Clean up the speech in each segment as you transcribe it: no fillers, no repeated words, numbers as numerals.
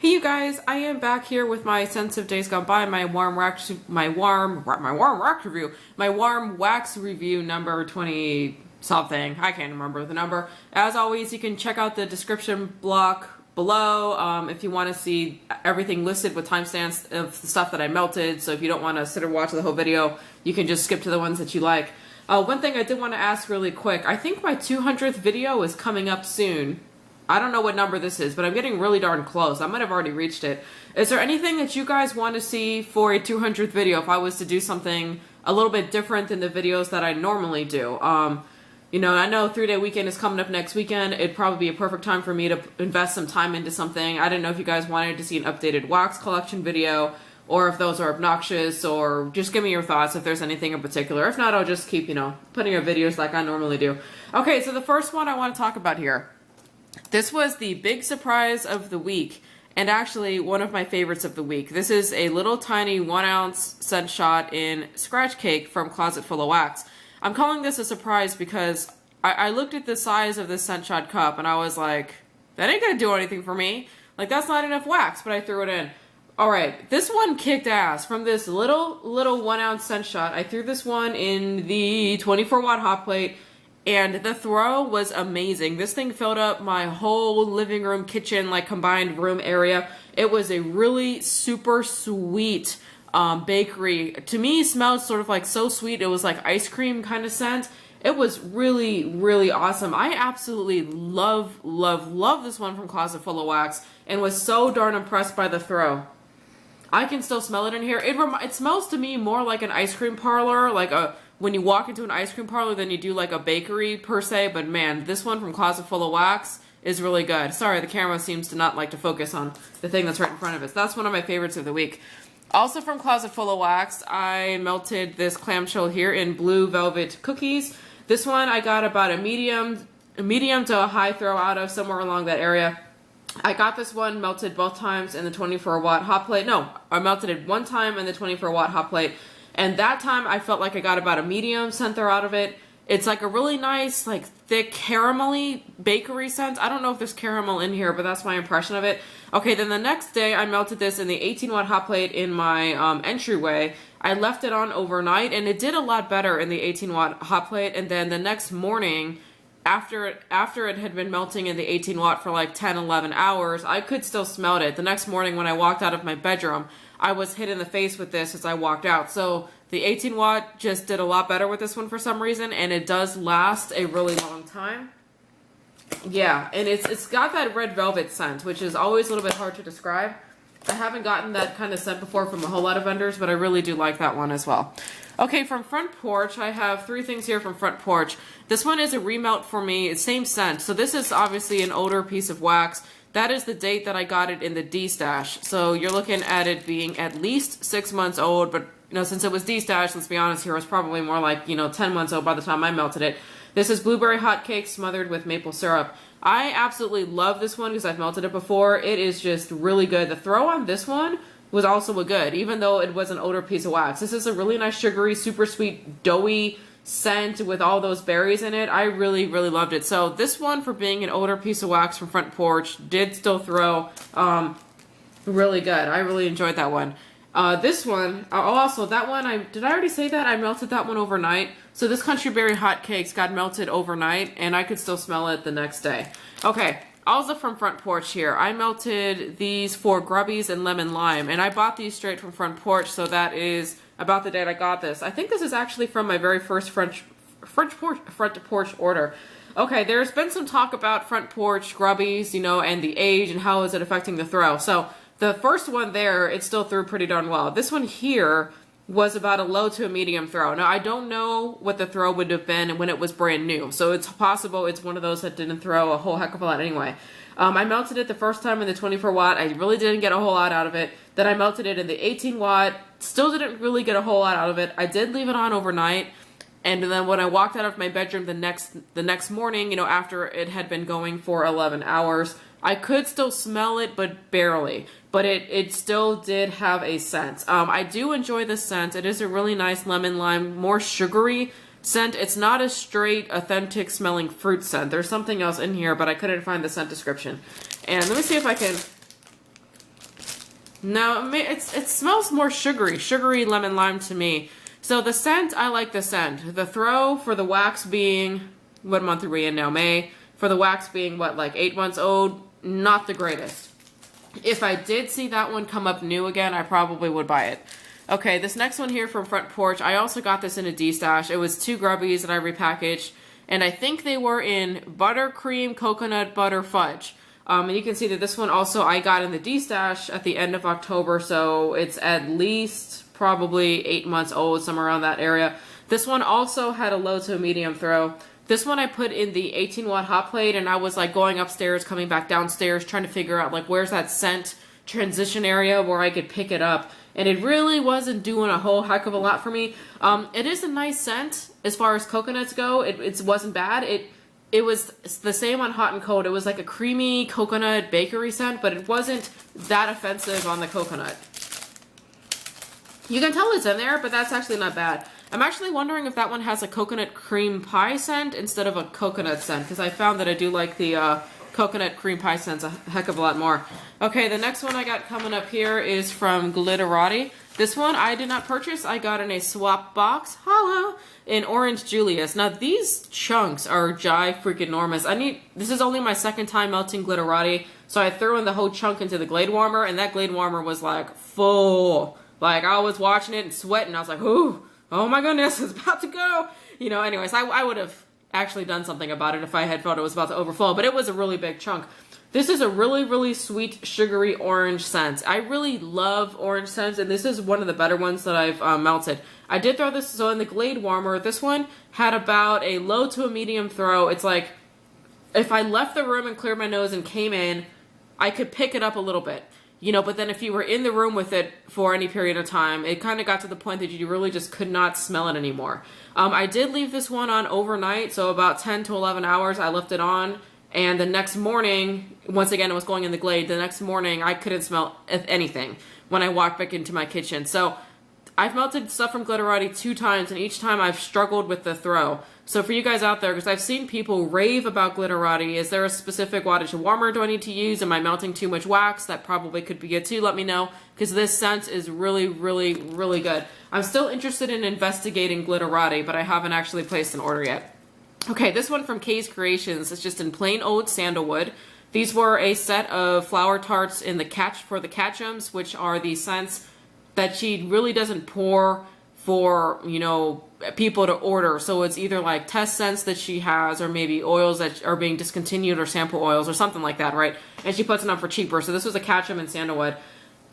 Hey you guys, I am back here with my Sense of Days Gone By, my warm wax review number 20 something. I can't remember the number. As always, you can check out the description block below if you want to see everything listed with timestamps of the stuff that I melted. So if you don't want to sit or watch the whole video, you can just skip to the ones that you like. One thing I did want to ask really quick, I think my 200th video is coming up soon. I don't know what number this is, but I'm getting really darn close. I might have already reached it. Is there anything that you guys want to see for a 200th video if I was to do something a little bit different than the videos that I normally do? You know, I know 3-Day Weekend is coming up next weekend. It'd probably be a perfect time for me to invest some time into something. I didn't know if you guys wanted to see an updated wax collection video, or if those are obnoxious, or just give me your thoughts if there's anything in particular. If not, I'll just keep, you know, putting your videos like I normally do. Okay, so the first one I want to talk about here. This was the big surprise of the week, and actually one of my favorites of the week. This is a little tiny 1-ounce scent shot in Scratch Cake from Closet Full of Wax. I'm calling this a surprise because I looked at the size of this scent shot cup and I was like, that ain't gonna do anything for me. Like, that's not enough wax, but I threw it in. Alright, this one kicked ass. From this little 1-ounce scent shot, I threw this one in the 24-watt hot plate. And the throw was amazing. This thing filled up my whole living room, kitchen, like combined room area. It was a really super sweet bakery. To me, it smelled sort of like so sweet. It was like ice cream kind of scent. It was really, really awesome. I absolutely love this one from Closet Full of Wax and was so darn impressed by the throw. I can still smell it in here. It smells to me more like an ice cream parlor, like when you walk into an ice cream parlor than you do like a bakery per se, but man, this one from Closet Full of Wax is really good. Sorry, the camera seems to not like to focus on the thing that's right in front of us. That's one of my favorites of the week. Also from Closet Full of Wax, I melted this clamshell here in Blue Velvet Cookies. This one I got about a medium to a high throw out of, somewhere along that area. I got this one melted both times in the 24-watt hot plate. No, I melted it one time in the 24-watt hot plate. And that time I felt like I got about a medium scent there out of it. It's like a really nice, like thick caramelly bakery scent. I don't know if there's caramel in here, but that's my impression of it. Okay, then the next day I melted this in the 18-watt hot plate in my entryway. I left it on overnight and it did a lot better in the 18-watt hot plate. And then the next morning, after it had been melting in the 18-watt for like 10, 11 hours, I could still smell it. The next morning when I walked out of my bedroom, I was hit in the face with this as I walked out. So the 18-watt just did a lot better with this one for some reason, and it does last a really long time. Yeah, and it's got that red velvet scent, which is always a little bit hard to describe. I haven't gotten that kind of scent before from a whole lot of vendors, but I really do like that one as well. Okay, from Front Porch, I have 3 things here from Front Porch. This one is a remelt for me. It's same scent. So this is obviously an older piece of wax. That is the date that I got it in the D-stash. So you're looking at it being at least 6 months old, but you know, since it was D-stash, let's be honest here, it was probably more like, you know, 10 months old by the time I melted it. This is Blueberry Hotcakes smothered with maple syrup. I absolutely love this one because I've melted it before. It is just really good. The throw on this one was also a good, even though it was an older piece of wax. This is a really nice sugary, super sweet, doughy scent with all those berries in it. I really, really loved it. So this one, for being an older piece of wax from Front Porch, did still throw really good. I really enjoyed that one. This one, also that one, did I already say that? I melted that one overnight. So this Country Berry Hotcakes got melted overnight and I could still smell it the next day. Okay, also from Front Porch here, I melted these for Grubbies and Lemon Lime, and I bought these straight from Front Porch, so that is about the date I got this. I think this is actually from my very first Front Porch order. Okay, there's been some talk about Front Porch Grubbies, you know, and the age and how is it affecting the throw. So the first one there, it still threw pretty darn well. This one here was about a low to a medium throw. Now, I don't know what the throw would have been when it was brand new, so it's possible it's one of those that didn't throw a whole heck of a lot anyway. I melted it the first time in the 24-watt. I really didn't get a whole lot out of it. Then I melted it in the 18-watt. Still didn't really get a whole lot out of it. I did leave it on overnight. And then when I walked out of my bedroom the next morning, you know, after it had been going for 11 hours, I could still smell it, but barely. But it still did have a scent. I do enjoy this scent. It is a really nice lemon lime, more sugary scent. It's not a straight, authentic smelling fruit scent. There's something else in here, but I couldn't find the scent description. And let me see if I can No, it smells more sugary lemon lime to me. So the scent, I like the scent. The throw for the wax being, what month are we in now? May. For the wax being, what, like 8 months old? Not the greatest. If I did see that one come up new again, I probably would buy it. Okay, this next one here from Front Porch, I also got this in a D-stash. It was 2 grubbies that I repackaged, and I think they were in buttercream, coconut butter, fudge. And you can see that this one also I got in the D-stash at the end of October, so it's at least probably 8 months old, somewhere around that area. This one also had a low to a medium throw. This one I put in the 18-watt hot plate, and I was like going upstairs, coming back downstairs, trying to figure out like where's that scent transition area where I could pick it up. And it really wasn't doing a whole heck of a lot for me. It is a nice scent as far as coconuts go. It wasn't bad. It was the same on hot and cold. It was like a creamy coconut bakery scent, but it wasn't that offensive on the coconut. You can tell it's in there, but that's actually not bad. I'm actually wondering if that one has a coconut cream pie scent instead of a coconut scent, because I found that I do like the coconut cream pie scents a heck of a lot more. Okay, the next one I got coming up here is from Glitterati. This one I did not purchase. I got in a swap box. Holla! In Orange Julius. Now these chunks are freaking enormous. This is only my second time melting Glitterati, so I threw in the whole chunk into the Glade warmer, and that Glade warmer was like full. Like I was watching it and sweating. I was like, ooh, oh my goodness, it's about to go. You know, anyways, I would have actually done something about it if I had felt it was about to overflow, but it was a really big chunk. This is a really, really sweet, sugary orange scent. I really love orange scents, and this is one of the better ones that I've melted. I did throw this, so in the Glade warmer, this one had about a low to a medium throw. It's like, if I left the room and cleared my nose and came in, I could pick it up a little bit. You know, but then if you were in the room with it for any period of time, it kind of got to the point that you really just could not smell it anymore. I did leave this one on overnight, so about 10 to 11 hours I left it on. And the next morning, once again, it was going in the Glade. The next morning, I couldn't smell anything when I walked back into my kitchen. So I've melted stuff from Glitterati 2 times, and each time I've struggled with the throw. So for you guys out there, because I've seen people rave about Glitterati, is there a specific wattage warmer do I need to use? Am I melting too much wax? That probably could be it too. Let me know, because this scent is really, really, really good. I'm still interested in investigating Glitterati, but I haven't actually placed an order yet. Okay, this one from Kay's Creations is just in plain old sandalwood. These were a set of flower tarts in the for the Ketchums, which are the scents that she really doesn't pour for, you know, people to order. So it's either like test scents that she has, or maybe oils that are being discontinued, or sample oils or something like that, right? And she puts them up for cheaper. So this was a Ketchum in sandalwood.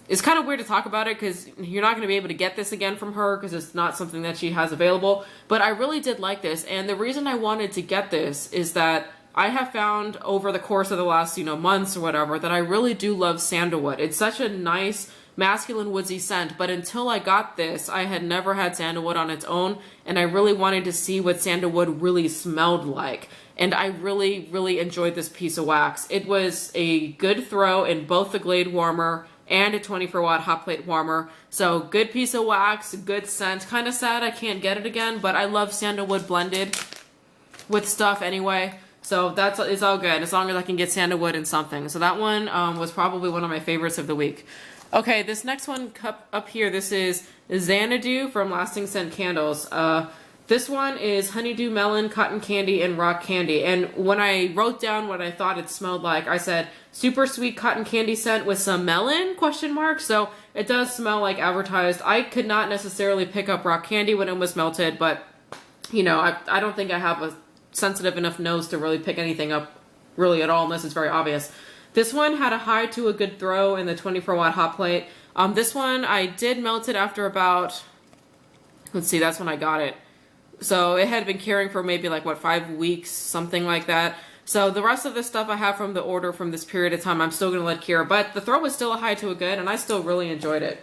It's kind of weird to talk about it because you're not going to be able to get this again from her because it's not something that she has available. But I really did like this. And the reason I wanted to get this is that I have found over the course of the last, months or whatever, that I really do love sandalwood. It's such a nice masculine woodsy scent, but until I got this, I had never had sandalwood on its own, and I really wanted to see what sandalwood really smelled like. And I really, really enjoyed this piece of wax. It was a good throw in both the Glade warmer and a 24-watt hot plate warmer. So good piece of wax, good scent. Kind of sad I can't get it again, but I love sandalwood blended with stuff anyway. So it's all good as long as I can get sandalwood in something. So that one was probably one of my favorites of the week. Okay, this next one up here, this is Xanadu from Lasting Scent Candles. This one is honeydew melon, cotton candy, and rock candy. And when I wrote down what I thought it smelled like, I said super sweet cotton candy scent with some melon, ? So it does smell like advertised. I could not necessarily pick up rock candy when it was melted, but I don't think I have a sensitive enough nose to really pick anything up really at all unless it's very obvious. This one had a high to a good throw in the 24-watt hot plate. This one I did melt it after about, let's see, that's when I got it. So it had been carrying for maybe 5 weeks, something like that. So the rest of the stuff I have from the order from this period of time, I'm still going to let cure. But the throw was still a high to a good, and I still really enjoyed it.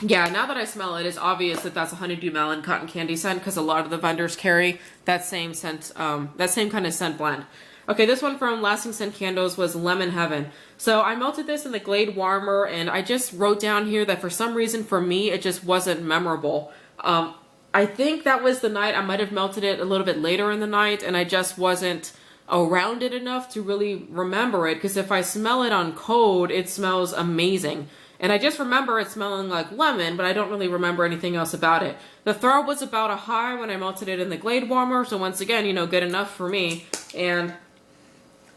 Yeah, now that I smell it, it's obvious that that's a honeydew melon cotton candy scent because a lot of the vendors carry that same scent, that same kind of scent blend. Okay, this one from Lasting Scent Candles was Lemon Heaven. So I melted this in the Glade warmer, and I just wrote down here that for some reason for me, it just wasn't memorable. I think that was the night I might have melted it a little bit later in the night, and I just wasn't around it enough to really remember it, because if I smell it on cold, it smells amazing. And I just remember it smelling like lemon, but I don't really remember anything else about it. The throw was about a high when I melted it in the Glade warmer, so once again, you know, good enough for me. And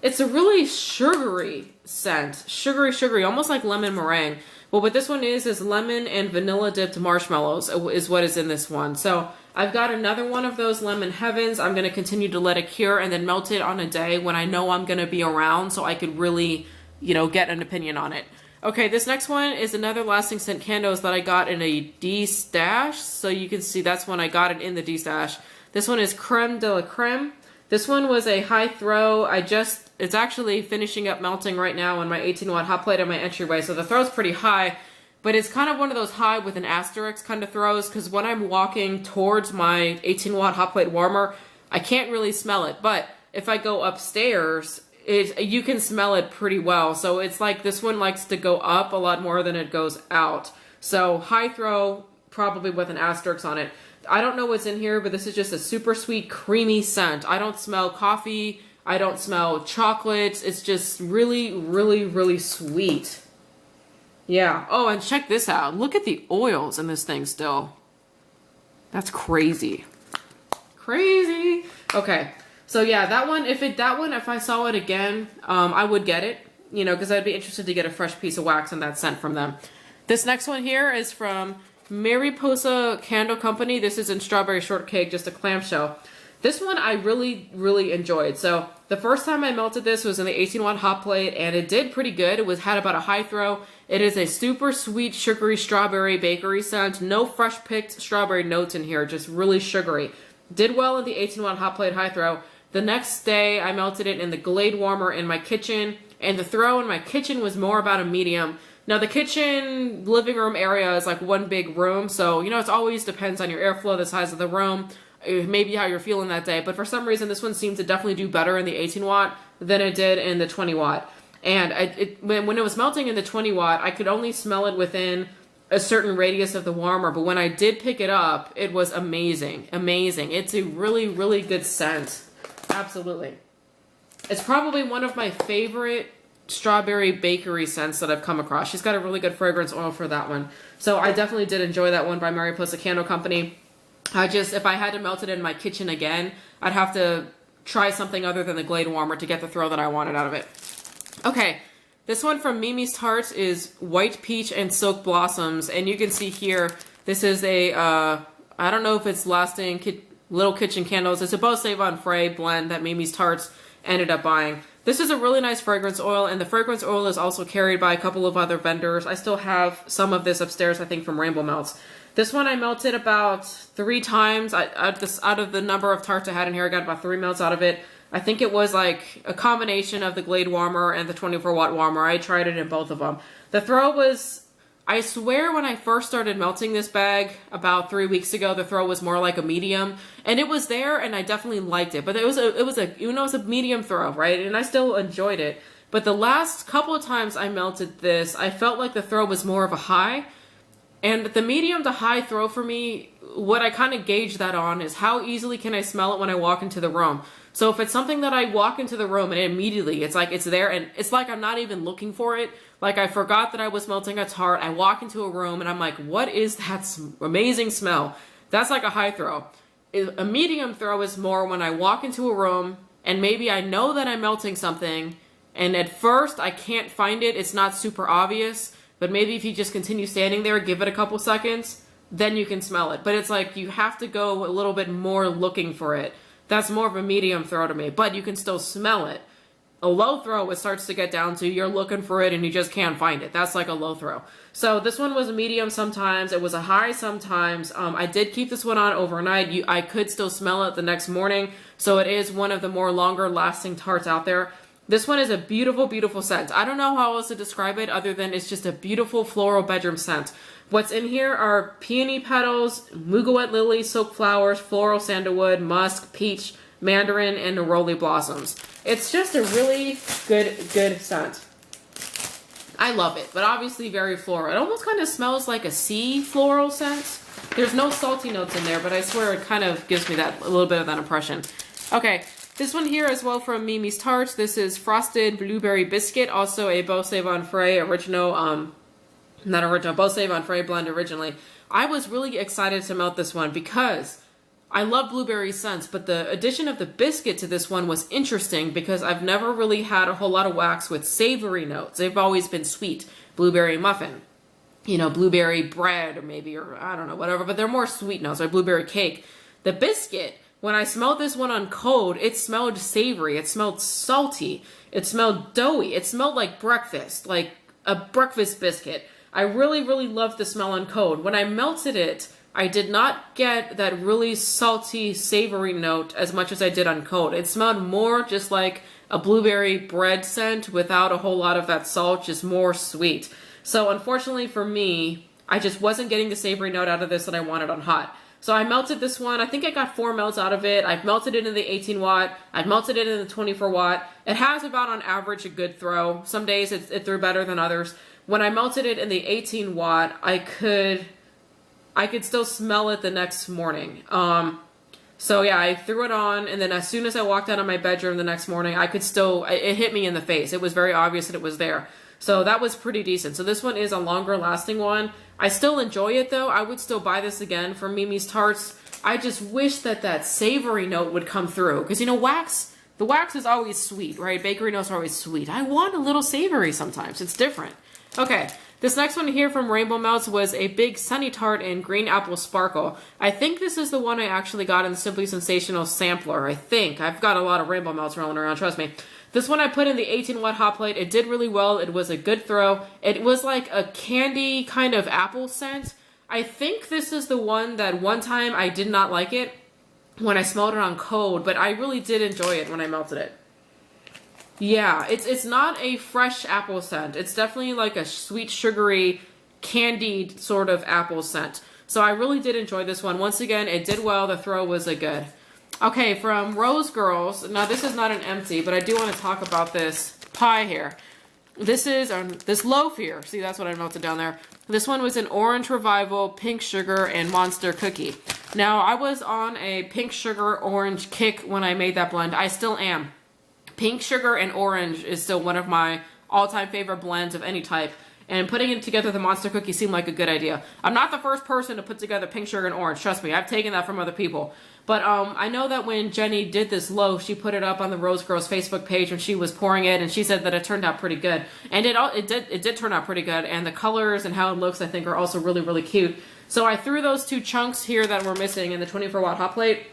it's a really sugary scent. Sugary, almost like lemon meringue. But what this one is lemon and vanilla dipped marshmallows is what is in this one. So I've got another one of those lemon heavens. I'm going to continue to let it cure and then melt it on a day when I know I'm going to be around, so I could really, you know, get an opinion on it. Okay, this next one is another lasting scent candles that I got in a D stash. So you can see that's when I got it in the D stash. This one is Crème de la Crème. This one was a high throw. It's actually finishing up melting right now on my 18-watt hot plate on my entryway. So the throw's pretty high, but it's kind of one of those high with an asterisk kind of throws, because when I'm walking towards my 18-watt hot plate warmer, I can't really smell it. But if I go upstairs, you can smell it pretty well. So it's like this one likes to go up a lot more than it goes out. So high throw, probably with an asterisk on it. I don't know what's in here, but this is just a super sweet, creamy scent. I don't smell coffee. I don't smell chocolate. It's just really, really, really sweet. Yeah. Oh, and check this out. Look at the oils in this thing still. That's crazy. Crazy. Okay. So yeah, that one, if I saw it again, I would get it, you know, because I'd be interested to get a fresh piece of wax and that scent from them. This next one here is from Mariposa Candle Company. This is in Strawberry Shortcake, just a clamshell. This one I really, really enjoyed. So the first time I melted this was in the 18-watt hot plate, and it did pretty good. It had about a high throw. It is a super sweet, sugary strawberry bakery scent. No fresh picked strawberry notes in here, just really sugary. Did well in the 18-watt hot plate high throw. The next day, I melted it in the Glade warmer in my kitchen, and the throw in my kitchen was more about a medium. Now, the kitchen living room area is like one big room, so, you know, it always depends on your airflow, the size of the room, maybe how you're feeling that day. But for some reason, this one seemed to definitely do better in the 18-watt than it did in the 20-watt. And when it was melting in the 20-watt, I could only smell it within a certain radius of the warmer, but when I did pick it up, it was amazing. Amazing. It's a really, really good scent. Absolutely. It's probably one of my favorite strawberry bakery scents that I've come across. She's got a really good fragrance oil for that one. So I definitely did enjoy that one by Mariposa Candle Company. If I had to melt it in my kitchen again, I'd have to try something other than the Glade warmer to get the throw that I wanted out of it. Okay, this one from Mimi's Tarts is White Peach and Silk Blossoms. And you can see here, this is a, I don't know if it's lasting little kitchen candles. It's a Beau Savon Fray blend that Mimi's Tarts ended up buying. This is a really nice fragrance oil, and the fragrance oil is also carried by a couple of other vendors. I still have some of this upstairs, I think, from Rainbow Melts. This one I melted about 3 times. Out of the number of tarts I had in here, I got about 3 melts out of it. I think it was like a combination of the Glade warmer and the 24-watt warmer. I tried it in both of them. The throw was, I swear when I first started melting this bag about 3 weeks ago, the throw was more like a medium, and it was there, and I definitely liked it. But it was a medium throw, right? And I still enjoyed it. But the last couple of times I melted this, I felt like the throw was more of a high. And the medium to high throw for me, what I kind of gauge that on is how easily can I smell it when I walk into the room. So if it's something that I walk into the room and immediately it's like it's there, and it's like I'm not even looking for it. Like I forgot that I was melting a tart. I walk into a room and I'm like, what is that amazing smell? That's like a high throw. A medium throw is more when I walk into a room and maybe I know that I'm melting something, and at first I can't find it. It's not super obvious. But maybe if you just continue standing there, give it a couple seconds, then you can smell it. But it's like you have to go a little bit more looking for it. That's more of a medium throw to me, but you can still smell it. A low throw, it starts to get down to you're looking for it and you just can't find it. That's like a low throw. So this one was a medium sometimes. It was a high sometimes. I did keep this one on overnight. I could still smell it the next morning. So it is one of the more longer lasting tarts out there. This one is a beautiful, beautiful scent. I don't know how else to describe it other than it's just a beautiful floral bedroom scent. What's in here are peony petals, muguet lily, silk flowers, floral sandalwood, musk, peach, mandarin, and neroli blossoms. It's just a really good scent. I love it, but obviously very floral. It almost kind of smells like a sea floral scent. There's no salty notes in there, but I swear it kind of gives me that a little bit of that impression. Okay. This one here as well from Mimi's Tarts. This is Frosted Blueberry Biscuit, also a Beau Savon Fray original, not original, Beau Savon Fray blend originally. I was really excited to melt this one because I love blueberry scents, but the addition of the biscuit to this one was interesting because I've never really had a whole lot of wax with savory notes. They've always been sweet. Blueberry muffin, you know, blueberry bread, or maybe, or I don't know, whatever, but they're more sweet notes, like blueberry cake. The biscuit, when I smelled this one on cold, it smelled savory, it smelled salty, it smelled doughy, it smelled like breakfast, like a breakfast biscuit. I really, really loved the smell on cold. When I melted it, I did not get that really salty, savory note as much as I did on cold. It smelled more just like a blueberry bread scent without a whole lot of that salt, just more sweet. So unfortunately for me, I just wasn't getting the savory note out of this that I wanted on hot. So I melted this one. I think I got 4 melts out of it. I've melted it in the 18 watt. I've melted it in the 24 watt. It has about on average a good throw. Some days it threw better than others. When I melted it in the 18 watt, I could still smell it the next morning. So yeah, I threw it on, and then as soon as I walked out of my bedroom the next morning, it hit me in the face. It was very obvious that it was there. So that was pretty decent. So this one is a longer lasting one. I still enjoy it though. I would still buy this again from Mimi's Tarts. I just wish that savory note would come through. Because you know, the wax is always sweet, right? Bakery notes are always sweet. I want a little savory sometimes. It's different. Okay, this next one here from Rainbow Melts was a big Sunny Tart in Green Apple Sparkle. I think this is the one I actually got in the Simply Sensational sampler. I think. I've got a lot of Rainbow Melts rolling around, trust me. This one I put in the 18 watt hot plate. It did really well. It was a good throw. It was like a candy kind of apple scent. I think this is the one that one time I did not like it when I smelled it on cold, but I really did enjoy it when I melted it. Yeah, it's not a fresh apple scent. It's definitely like a sweet, sugary, candied sort of apple scent. So I really did enjoy this one. Once again, it did well. The throw was a good. Okay, from Rosegirls. Now, this is not an empty, but I do want to talk about this pie here. This is this loaf here. See, that's what I melted down there. This one was an Orange Revival, Pink Sugar, and Monster Cookie. Now, I was on a pink sugar orange kick when I made that blend. I still am. Pink sugar and orange is still one of my all-time favorite blends of any type. And putting it together with the Monster Cookie seemed like a good idea. I'm not the first person to put together pink sugar and orange. Trust me, I've taken that from other people. But I know that when Jenny did this loaf, she put it up on the Rosegirls Facebook page when she was pouring it, and she said that it turned out pretty good. And it did turn out pretty good. And the colors and how it looks, I think, are also really, really cute. So I threw those 2 chunks here that were missing in the 24 watt hot plate.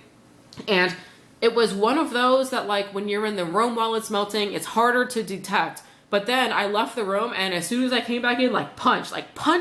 And it was one of those that, like, when you're in the room while it's melting, it's harder to detect. But then I left the room, and as soon as I came back in, punched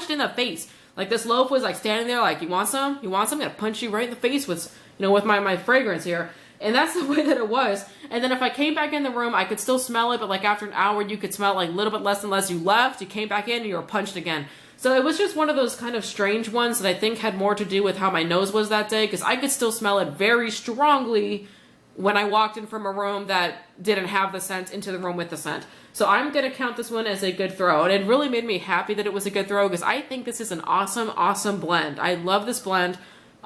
in the face. Like, this loaf was, like, standing there, like, you want some? You want some? I'm gonna punch you right in the face with, you know, with my fragrance here. And that's the way that it was. And then if I came back in the room, I could still smell it, but, like, after an hour, you could smell, like, a little bit less and less. You left, you came back in, and you were punched again. So it was just one of those kind of strange ones that I think had more to do with how my nose was that day, because I could still smell it very strongly when I walked in from a room that didn't have the scent into the room with the scent. So I'm going to count this one as a good throw. And it really made me happy that it was a good throw because I think this is an awesome, awesome blend. I love this blend.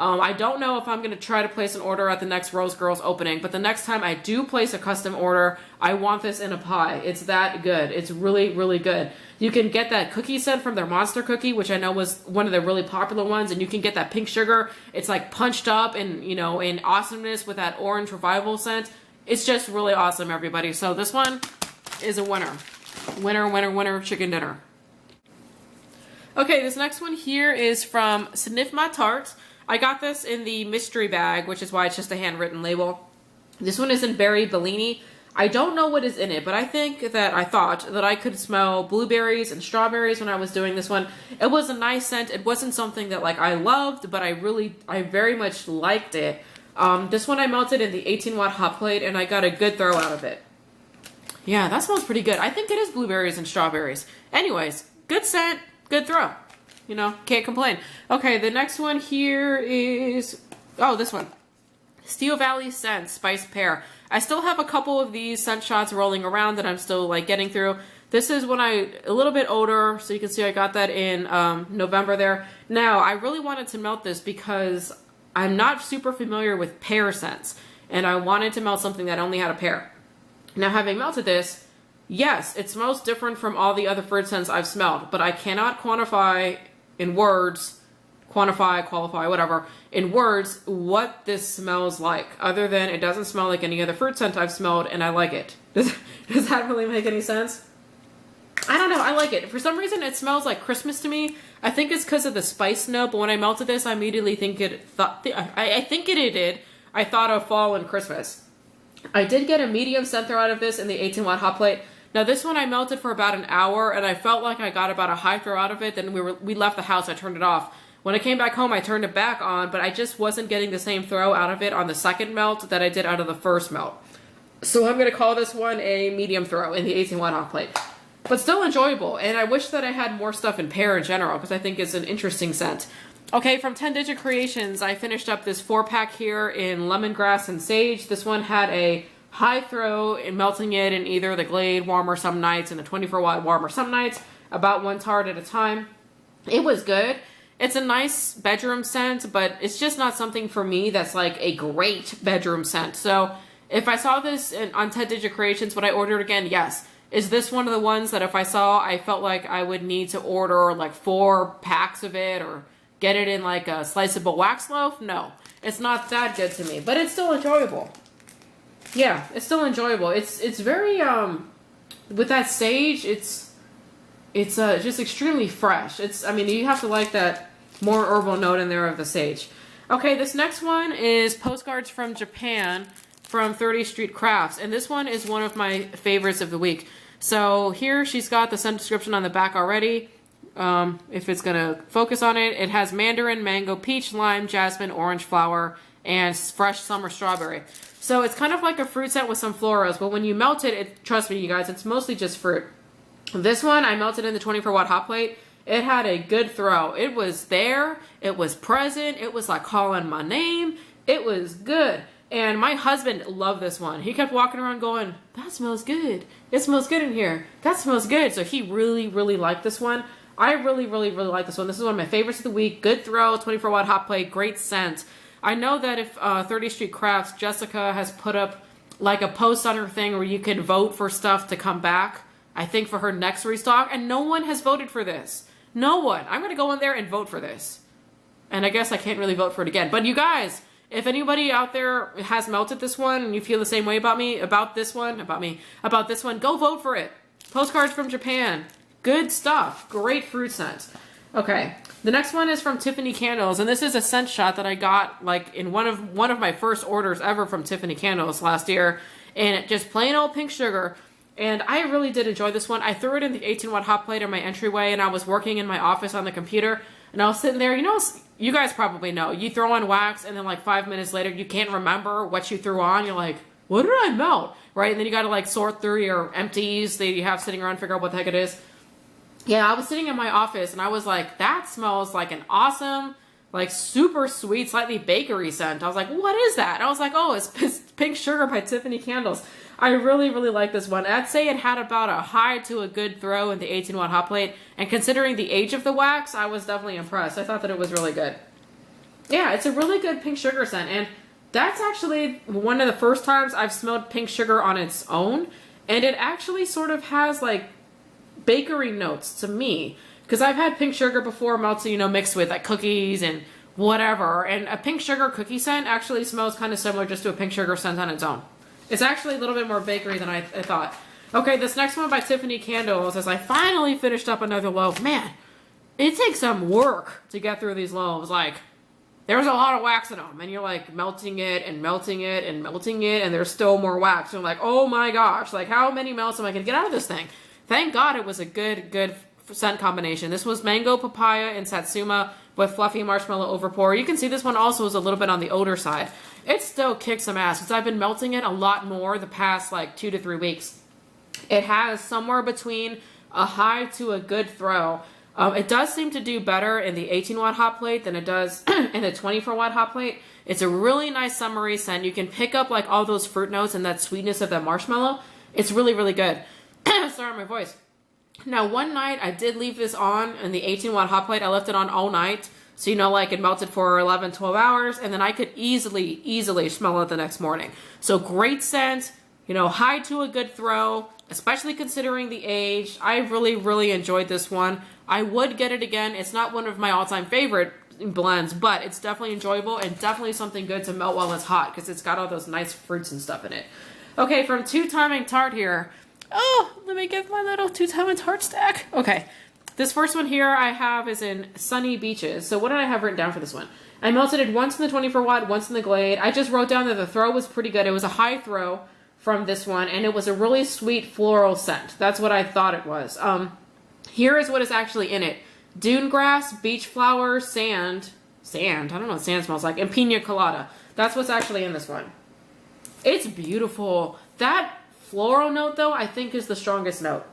I don't know if I'm going to try to place an order at the next Rosegirls opening, but the next time I do place a custom order, I want this in a pie. It's that good. It's really, really good. You can get that cookie scent from their Monster Cookie, which I know was one of the really popular ones, and you can get that pink sugar. It's like punched up and, you know, in awesomeness with that Orange Revival scent. It's just really awesome, everybody. So this one is a winner. Winner, winner, winner, chicken dinner. Okay, this next one here is from Sniff My Tarts. I got this in the mystery bag, which is why it's just a handwritten label. This one is in Berry Bellini. I don't know what is in it, but I thought that I could smell blueberries and strawberries when I was doing this one. It was a nice scent. It wasn't something that, like, I loved, but I very much liked it. This one I melted in the 18 watt hot plate, and I got a good throw out of it. Yeah, that smells pretty good. I think it is blueberries and strawberries. Anyways, good scent, good throw. You know, can't complain. Okay, the next one here is, this one. Steel Valley Scent Spiced Pear. I still have a couple of these scent shots rolling around that I'm still, like, getting through. This is when a little bit older, so you can see I got that in November there. Now, I really wanted to melt this because I'm not super familiar with pear scents. and I wanted to melt something that only had a pear. Now, having melted this, yes, it smells different from all the other fruit scents I've smelled, but I cannot quantify in words, qualify, whatever, in words, what this smells like, other than it doesn't smell like any other fruit scent I've smelled, and I like it. Does that really make any sense? I don't know, I like it. For some reason, it smells like Christmas to me. I think it's because of the spice note, but when I melted this, I immediately I think it did. I thought of fall and Christmas. I did get a medium scent throw out of this in the 18-watt hot plate. Now, this one I melted for about an hour, and I felt like I got about a high throw out of it. Then we left the house, I turned it off. When I came back home, I turned it back on, but I just wasn't getting the same throw out of it on the second melt that I did out of the first melt. So I'm going to call this one a medium throw in the 18-watt hot plate. But still enjoyable, and I wish that I had more stuff in Pear in general, because I think it's an interesting scent. Okay, from 10 Digit Creations, I finished up this 4-pack here in Lemongrass and Sage. This one had a high throw in melting it in either the Glade warmer some nights and the 24-watt warmer some nights, about 1 tart at a time. It was good. It's a nice bedroom scent, but it's just not something for me that's like a great bedroom scent. So if I saw this on 10 Digit Creations, would I order it again? Yes. Is this one of the ones that if I saw, I felt like I would need to order like 4 packs of it or get it in like a sliceable wax loaf? No, it's not that good to me, but it's still enjoyable. Yeah, it's still enjoyable. It's very, with that sage, it's just extremely fresh. I mean, you have to like that more herbal note in there of the sage. Okay, this next one is Postcards from Japan from 30th Street Crafts, and this one is one of my favorites of the week. So here she's got the scent description on the back already. If it's gonna focus on it, it has mandarin, mango, peach, lime, jasmine, orange flower, and fresh summer strawberry. So it's kind of like a fruit scent with some florals, but when you melt it, trust me you guys, it's mostly just fruit. This one I melted in the 24-watt hot plate. It had a good throw. It was there, it was present, it was like calling my name. It was good. And my husband loved this one. He kept walking around going, that smells good. It smells good in here. That smells good. So he really, really liked this one. I really, really, really like this one. This is one of my favorites of the week. Good throw, 24-watt hot plate, great scent. I know that if 30th Street Crafts, Jessica has put up like a post on her thing where you could vote for stuff to come back, I think for her next restock, and no one has voted for this. No one. I'm going to go in there and vote for this. And I guess I can't really vote for it again. But you guys, if anybody out there has melted this one and you feel the same way about this one, go vote for it. Postcards from Japan. Good stuff. Great fruit scent. Okay. The next one is from Tiffany Candles, and this is a scent shot that I got like in one of my first orders ever from Tiffany Candles last year, and just plain old pink sugar. And I really did enjoy this one. I threw it in the 18-watt hot plate in my entryway, and I was working in my office on the computer, and I was sitting there. You know, you guys probably know. You throw on wax, and then like 5 minutes later, you can't remember what you threw on. You're like, what did I melt? Right? And then you got to like sort through your empties that you have sitting around, figure out what the heck it is. Yeah, I was sitting in my office, and I was like, that smells like an awesome, like super sweet, slightly bakery scent. I was like, what is that? And I was like, oh, it's Pink Sugar by Tiffany Candles. I really, really like this one. I'd say it had about a high to a good throw in the 18-watt hot plate. And considering the age of the wax, I was definitely impressed. I thought that it was really good. Yeah, it's a really good pink sugar scent. And that's actually one of the first times I've smelled pink sugar on its own. And it actually sort of has like bakery notes to me. Because I've had pink sugar before melted, mixed with like cookies and whatever. And a pink sugar cookie scent actually smells kind of similar just to a pink sugar scent on its own. It's actually a little bit more bakery than I thought. Okay, this next one by Tiffany Candles, as I finally finished up another loaf. Man, it takes some work to get through these loaves. Like, there's a lot of wax in them, and you're like melting it and melting it and melting it, and there's still more wax. And I'm like, oh my gosh, like how many melts am I going to get out of this thing? Thank God it was a good scent combination. This was mango, papaya, and Satsuma with fluffy marshmallow overpour. You can see this one also is a little bit on the odor side. It still kicks some ass because I've been melting it a lot more the past like 2 to 3 weeks. It has somewhere between a high to a good throw. It does seem to do better in the 18-watt hot plate than it does in the 24-watt hot plate. It's a really nice summery scent. You can pick up like all those fruit notes and that sweetness of that marshmallow. It's really, really good. Sorry, my voice. Now, one night I did leave this on in the 18-watt hot plate. I left it on all night. So, you know, like it melted for 11, 12 hours, and then I could easily smell it the next morning. So great scent, you know, high to a good throw, especially considering the age. I really enjoyed this one. I would get it again. It's not one of my all-time favorite blends, but it's definitely enjoyable and definitely something good to melt while it's hot because it's got all those nice fruits and stuff in it. Okay, from Two Timing Tart here. Oh, let me get my little Two Timing Tart stack. Okay, this first one here I have is in Sunny Beaches. So what did I have written down for this one? I melted it once in the 24 watt, once in the Glade. I just wrote down that the throw was pretty good. It was a high throw from this one, and it was a really sweet floral scent. That's what I thought it was. Here is what is actually in it. Dune grass, beach flowers, sand, I don't know what sand smells like, and pina colada. That's what's actually in this one. It's beautiful. That floral note, though, I think is the strongest note.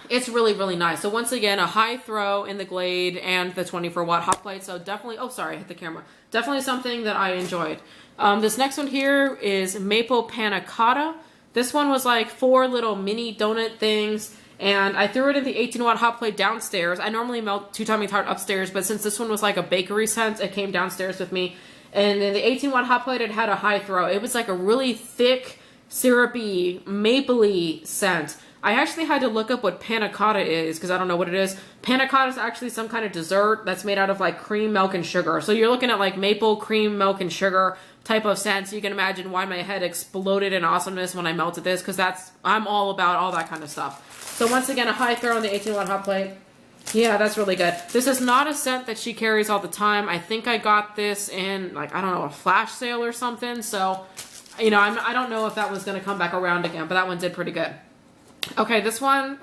It's really nice. So once again, a high throw in the Glade and the 24 watt hot plate. So definitely, oh, sorry, I hit the camera. Definitely something that I enjoyed. This next one here is Maple Panna Cotta. This one was like 4 little mini donut things. And I threw it in the 18 watt hot plate downstairs. I normally melt Two Timing Tart upstairs, but since this one was like a bakery scent, it came downstairs with me. And in the 18 watt hot plate, it had a high throw. It was like a really thick, syrupy, mapley scent. I actually had to look up what panna cotta is because I don't know what it is. Panna cotta is actually some kind of dessert that's made out of like cream, milk, and sugar. So you're looking at like maple, cream, milk, and sugar type of scent. So you can imagine why my head exploded in awesomeness when I melted this because I'm all about all that kind of stuff. So once again, a high throw on the 18 watt hot plate. Yeah, that's really good. This is not a scent that she carries all the time. I think I got this in like, I don't know, a flash sale or something. So, you know, I don't know if that was going to come back around again, but that one did pretty good. Okay, this one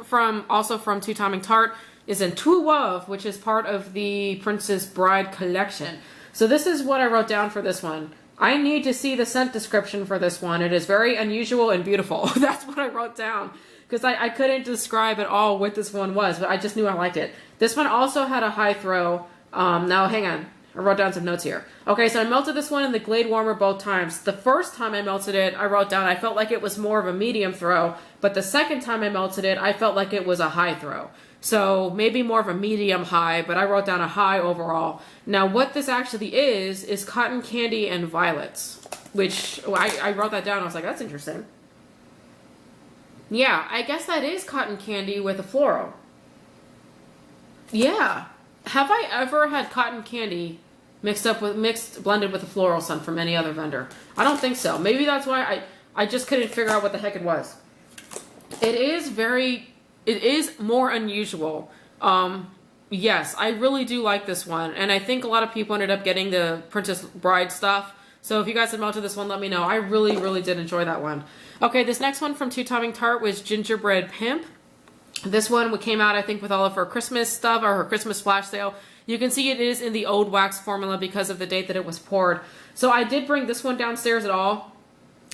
also from Two Timing Tart is in Twoo, which is part of the Princess Bride collection. So this is what I wrote down for this one. I need to see the scent description for this one. It is very unusual and beautiful. That's what I wrote down. Because I couldn't describe at all what this one was, but I just knew I liked it. This one also had a high throw. Now, hang on. I wrote down some notes here. Okay, so I melted this one in the Glade Warmer both times. The first time I melted it, I wrote down I felt like it was more of a medium throw. But the second time I melted it, I felt like it was a high throw. So maybe more of a medium high, but I wrote down a high overall. Now, what this actually is cotton candy and violets. Which, I wrote that down. I was like, that's interesting. Yeah, I guess that is cotton candy with a floral. Yeah. Have I ever had cotton candy blended with a floral scent from any other vendor? I don't think so. Maybe that's why I just couldn't figure out what the heck it was. It is more unusual. Yes, I really do like this one. And I think a lot of people ended up getting the Princess Bride stuff. So if you guys had melted this one, let me know. I really did enjoy that one. Okay, this next one from Two Timing Tart was Gingerbread Pimp. This one came out, I think, with all of her Christmas stuff or her Christmas flash sale. You can see it is in the old wax formula because of the date that it was poured. So I did bring this one downstairs at all.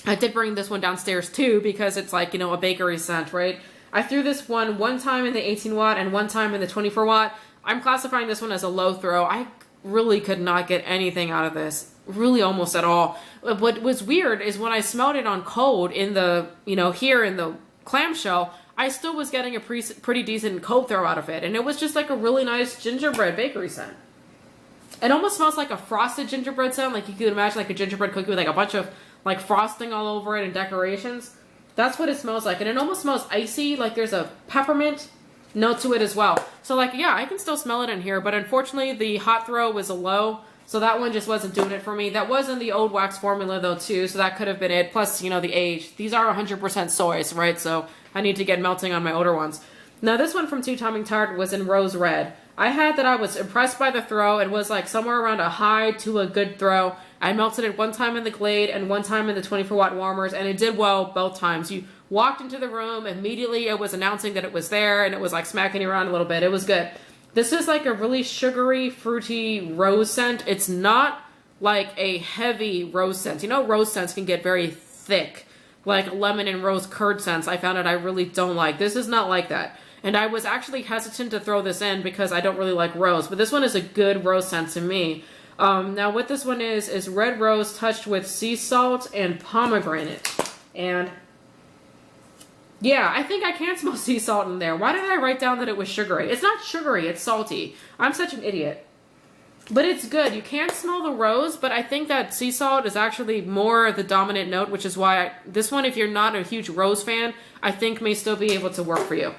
I did bring this one downstairs too because it's like, you know, a bakery scent, right? I threw this one time in the 18 watt and one time in the 24 watt. I'm classifying this one as a low throw. I really could not get anything out of this. Really almost at all. What was weird is when I smelled it on cold in the, you know, here in the clamshell, I still was getting a pretty decent cold throw out of it. And it was just like a really nice gingerbread bakery scent. It almost smells like a frosted gingerbread scent. Like you could imagine like a gingerbread cookie with like a bunch of like frosting all over it and decorations. That's what it smells like. And it almost smells icy. Like there's a peppermint note to it as well. So like, yeah, I can still smell it in here. But unfortunately, the hot throw was a low. So that one just wasn't doing it for me. That was in the old wax formula though too. So that could have been it. Plus, you know, the age. These are 100% soys, right? So I need to get melting on my older ones. Now this one from Two Timing Tart was in Rose Red. I had that I was impressed by the throw. It was like somewhere around a high to a good throw. I melted it one time in the Glade and one time in the 24 watt warmers, and it did well both times. You walked into the room, immediately it was announcing that it was there, and it was like smacking you around a little bit. It was good. This is like a really sugary, fruity rose scent. It's not like a heavy rose scent. You know, rose scents can get very thick, like lemon and rose curd scents. I found out I really don't like. This is not like that. And I was actually hesitant to throw this in because I don't really like rose. But this one is a good rose scent to me. Now what this one is red rose touched with sea salt and pomegranate. And yeah, I think I can smell sea salt in there. Why did I write down that it was sugary? It's not sugary, it's salty. I'm such an idiot. But it's good. You can smell the rose, but I think that sea salt is actually more the dominant note, which is why this one, if you're not a huge rose fan, I think may still be able to work for you.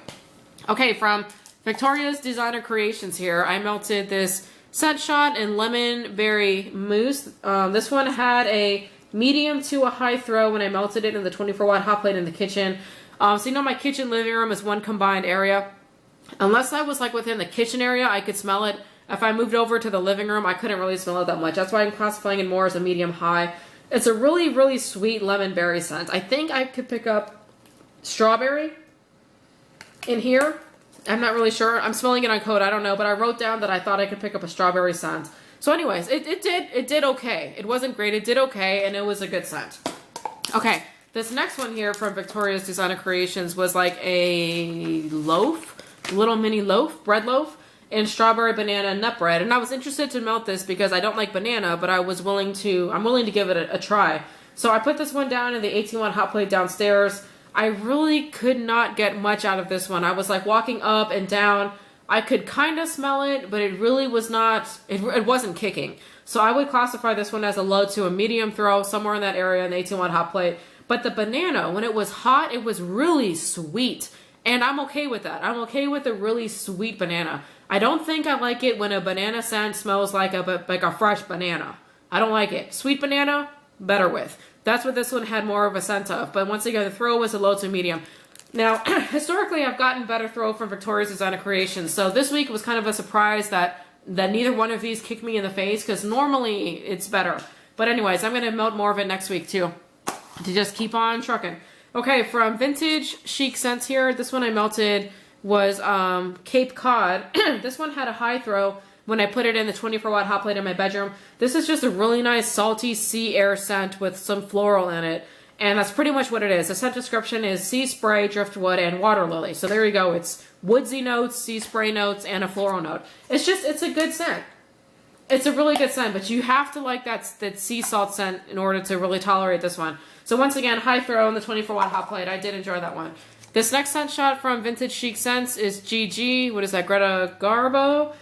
Okay, from Victoria's Designer Creations here, I melted this scent shot in lemon berry mousse. This one had a medium to a high throw when I melted it in the 24-watt hot plate in the kitchen. So you know my kitchen living room is one combined area. Unless I was like within the kitchen area, I could smell it. If I moved over to the living room, I couldn't really smell it that much. That's why I'm classifying it more as a medium-high. It's a really, really sweet lemon berry scent. I think I could pick up strawberry in here. I'm not really sure. I'm smelling it on code. I don't know. But I wrote down that I thought I could pick up a strawberry scent. So anyways, it did okay. It wasn't great. It did okay. And it was a good scent. Okay. This next one here from Victoria's Designer Creations was like a loaf. Little mini loaf. Bread loaf. And strawberry banana nut bread. And I was interested to melt this because I don't like banana, but I'm willing to give it a try. So I put this one down in the 18-watt hot plate downstairs. I really could not get much out of this one. I was like walking up and down. I could kind of smell it, but it really was not, it wasn't kicking. So I would classify this one as a low to a medium throw, somewhere in that area in the 18-watt hot plate. But the banana, when it was hot, it was really sweet. And I'm okay with that. I'm okay with a really sweet banana. I don't think I like it when a banana scent smells like a fresh banana. I don't like it. Sweet banana, better with. That's what this one had more of a scent of. But once again, the throw was a low to medium. Now, historically, I've gotten better throw from Victoria's Designer Creations. So this week was kind of a surprise that neither one of these kicked me in the face, because normally it's better. But anyways, I'm going to melt more of it next week too, to just keep on trucking. Okay, from Vintage Chic Scents here, this one I melted was Cape Cod. This one had a high throw when I put it in the 24-watt hot plate in my bedroom. This is just a really nice salty sea air scent with some floral in it. And that's pretty much what it is. The scent description is sea spray, driftwood, and water lily. So there you go. It's woodsy notes, sea spray notes, and a floral note. It's a good scent. It's a really good scent, but you have to like that sea salt scent in order to really tolerate this one. So once again, high throw in the 24-watt hot plate. I did enjoy that one. This next scent shot from Vintage Chic Scents is GG. What is that? Greta Garbo.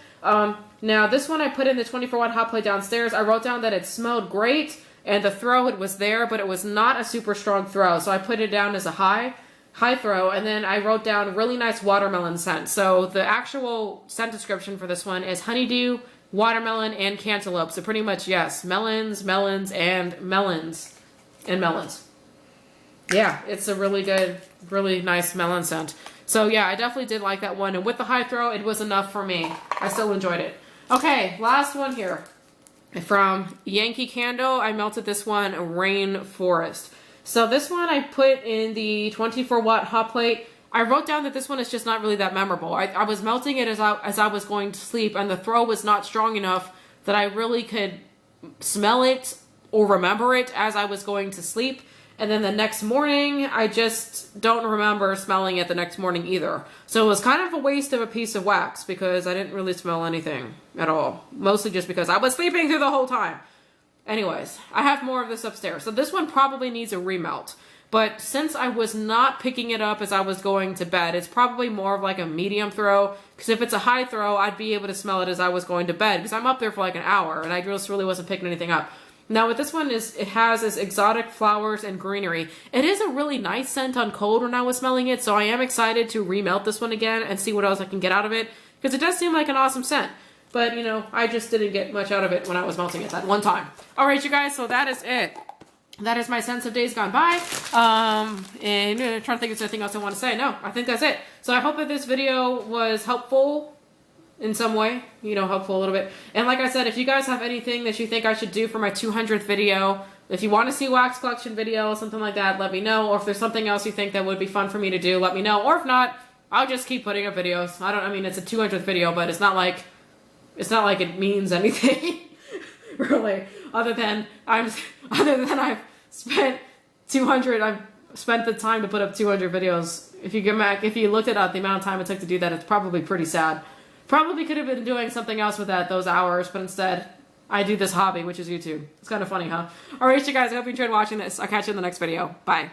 Now, this one I put in the 24-watt hot plate downstairs. I wrote down that it smelled great, and the throw, it was there, but it was not a super strong throw. So I put it down as a high throw, and then I wrote down really nice watermelon scent. So the actual scent description for this one is honeydew, watermelon, and cantaloupe. So pretty much, yes, melons, and melons. Yeah, it's a really good, really nice melon scent. So yeah, I definitely did like that one. And with the high throw, it was enough for me. I still enjoyed it. Okay, last one here. From Yankee Candle, I melted this one, Rainforest. So this one I put in the 24-watt hot plate. I wrote down that this one is just not really that memorable. I was melting it as I was going to sleep, and the throw was not strong enough that I really could smell it or remember it as I was going to sleep. And then the next morning, I just don't remember smelling it the next morning either. So it was kind of a waste of a piece of wax because I didn't really smell anything at all. Mostly just because I was sleeping through the whole time. Anyways, I have more of this upstairs. So this one probably needs a remelt. But since I was not picking it up as I was going to bed, it's probably more of like a medium throw. Because if it's a high throw, I'd be able to smell it as I was going to bed. Because I'm up there for like an hour and I just really wasn't picking anything up. Now what this one is, it has is exotic flowers and greenery. It is a really nice scent on cold when I was smelling it, so I am excited to remelt this one again and see what else I can get out of it, because it does seem like an awesome scent. But, you know, I just didn't get much out of it when I was melting it that one time. Alright, you guys, so that is it. That is my sense of days gone by. And I'm trying to think if there's anything else I want to say. No, I think that's it. So I hope that this video was helpful in some way, you know, helpful a little bit. And like I said, if you guys have anything that you think I should do for my 200th video, if you want to see wax collection video, something like that, let me know. Or if there's something else you think that would be fun for me to do, let me know. Or if not, I'll just keep putting up videos. I mean, it's a 200th video, but it's not like it means anything, really. Other than I've spent the time to put up 200 videos. If you looked at the amount of time it took to do that, it's probably pretty sad. Probably could have been doing something else with those hours, but instead, I do this hobby, which is YouTube. It's kind of funny, huh? Alright, you guys, I hope you enjoyed watching this. I'll catch you in the next video. Bye.